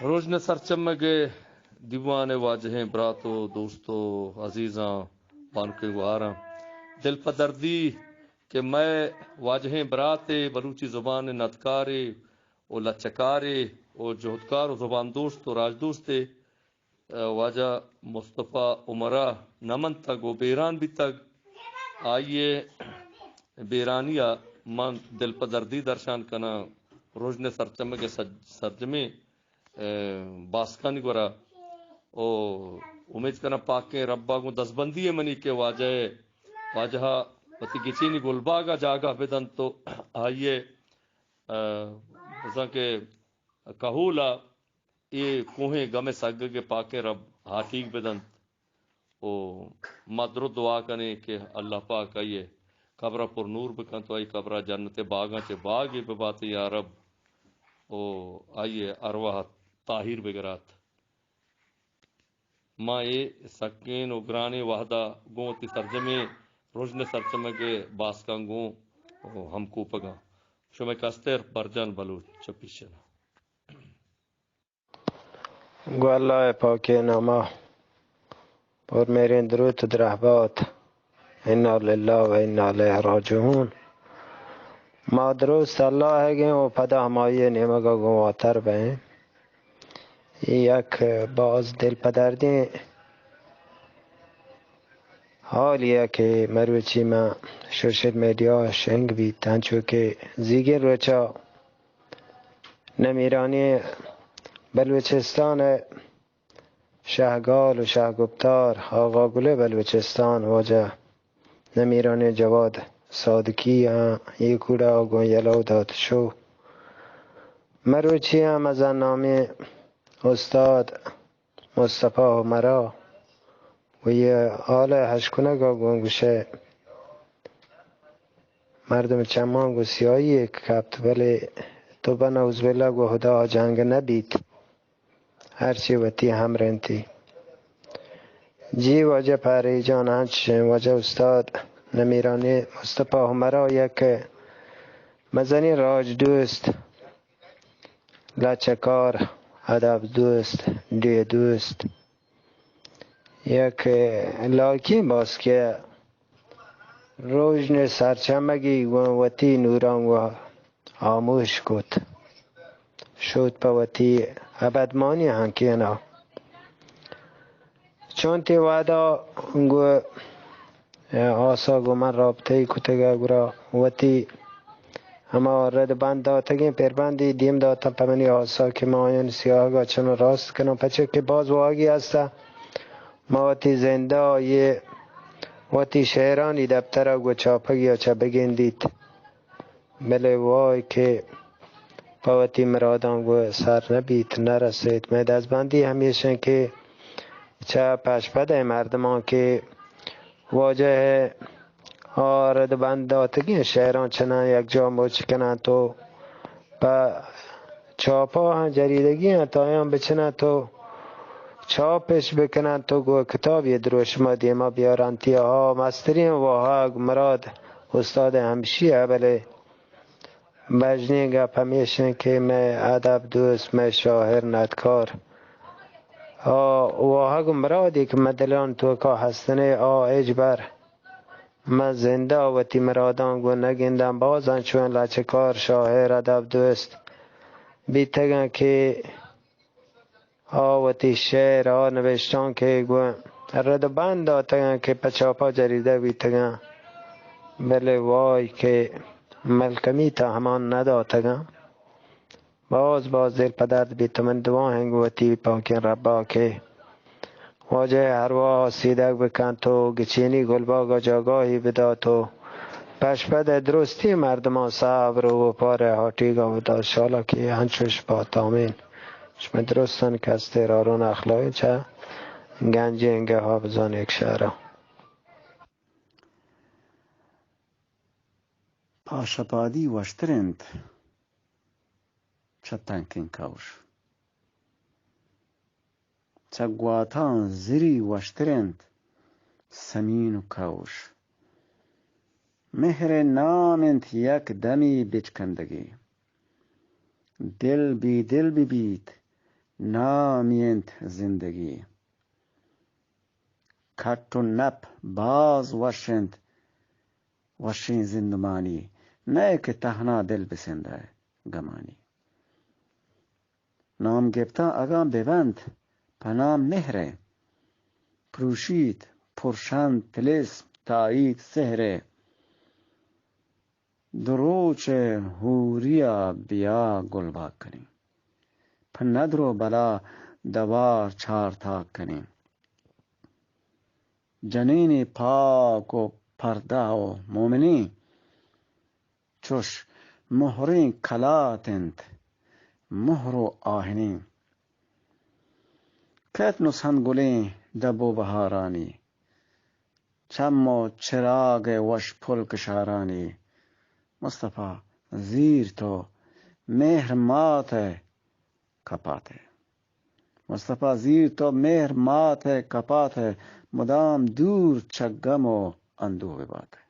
रोजने सरचमगे दीवाने वाजहें बरातो दोस्तों अजीज़ां बानके गुहारा दिल पर दर्दी कि मैं वाजहें बराते बलूची ज़ुबान नतकारे ओ लचकारे ओ जोहदकार ओ ज़ुबान दोस्त ओ राज दोस्ते वाजा मुस्तफ़ा उमरा नमन तक वो बेरान भी तक आइए बेरानिया मन दिल पर दर्दी दर्शान कना रोजने सरचमगे सरजमे बास्कानी गोरा ओ उम्मीद करना पाके रब्बा को दसबंदी है मनी के वाजहा पति गिचीनी गुलबागा जागा बेदन तो आइए के कहूला ये कुहें गमे सग के पाके रब हाथीक बेदन ओ मदरो दुआ कने के अल्लाह पाक आइए कब्र पर नूर बकन तो आई कब्र जन्नत बागा चे बाग ये बात या रब ओ आइए अरवाह ताहिर बेगरात माँ ये सकेन उग्राने वाहदा गोती सरजमे रोजने सरचमगे बास्कांगो हमको पगा शुमे कस्तेर बरजन बलूच चपिशना गुअल्लाह पाके नामा और मेरे दरूद दरहबात इन्ना लिल्लाह व इन्ना इलैहि राजिऊन मादरूस अल्लाह है कि वो पदा हमारे नेमगा गुवातर बे एक बाज दिल पदर्दी हाल यह कि मरुची में सोशल मीडिया शेंग भी तांचो के जीगे रोचा नमीरानी बलूचिस्तान शाहगाल व शाहगुप्तार आगा गुले बलूचिस्तान वजह नमीरानी जवाद सादकी ये कूड़ा गो यलो दात शो मरुचिया मजा नामी उस्ताद मुस्तफ़ा उमरा و یه آله هشکنه گوشه مردم چمان گو سیایی کبت ولی تو بناوز بلا گو خدا جنگ نبید هرچی وطی هم رنتی جی واجه پری جان هنچ واجه استاد نمیرانی مصطفی همرا یک مزنی راج دوست لچکار ادب دوست دی دوست یک لاکی باز که روشن سرچمگی وتی نوران و آموش کد شد پا وتی ابدمانی هنکینا چون تی وعدا گو آسا گو من رابطه کتگه گرا وتی اما رد بند داتگی پر بندی دیم داتا پمنی آسا که ما آیان سیاه گا چون راست کنم پچه که باز واقعی هسته ما وتی زنده یه وتی شهرانی دفتر و چاپگی یا چپگین دید بله وای که با وتی مرادان و سر نبید نرسید می دستبندی همیشه که چه پشپده مردمان که واجه آرد بنداتگی شهران چنان یک جا موچ کنن تو با چاپا هم جریدگی هم تایان بچنن تو چاپش بکنن تو گو کتابی دروش ما دیما بیارن ها مسترین و ها مراد استاد همشیه بله بجنی گپ همیشن که میں ادب دوست میں شاعر ندکار و ها مرادی که مدلان تو که هستنه اجبر من زنده و تی مرادان گو نگیندم بازن چون لچکار شاعر ادب دوست بیتگن که آوتی شعر نوشتان که گو رد بند داتگن که پچاپا جریده بیتگن بله وای که ملکمی تا همان نداتگن باز دل پدرد بیت من دعا هنگوتی پاکین ربا که واجه هروا سیدک بکن تو گچینی گلباگا جاگاهی بدا تو پشپد درستی مردمان صبر و پاره هاتیگا بدا شالا که هنچوش با تامین شما درستان که از ترارون اخلاقی چه گنجی انگه ها بزان یک شهره پاشپادی وشترند چه تنکین کاوش چه گواتان زیری وشترند سمین و کاوش مهر نامنت یک دمی بچکندگی دل بی دل ببید نامیند زندگی کٹ و نپ باز وشین زندمانی نه که تهنا دل بسنده گمانی نام گفتا اگام ببند پنام مهره پروشید پرشند تلسم تایید سهره دروچ هوریا بیا گلبا کنیم پن ندرو بلا دوار چار تاک کنیم جنین پاک و پرده و مومنی چوش مهرین کلاتند مهر و آهنین کت نسخن گلین دبو بهارانی چم و چراغ وش پل کشارانی مصطفی زیر تو مهر مات کپاته مصطفی زیر تو مهر مات کپاته مدام دور چگم و اندوه باته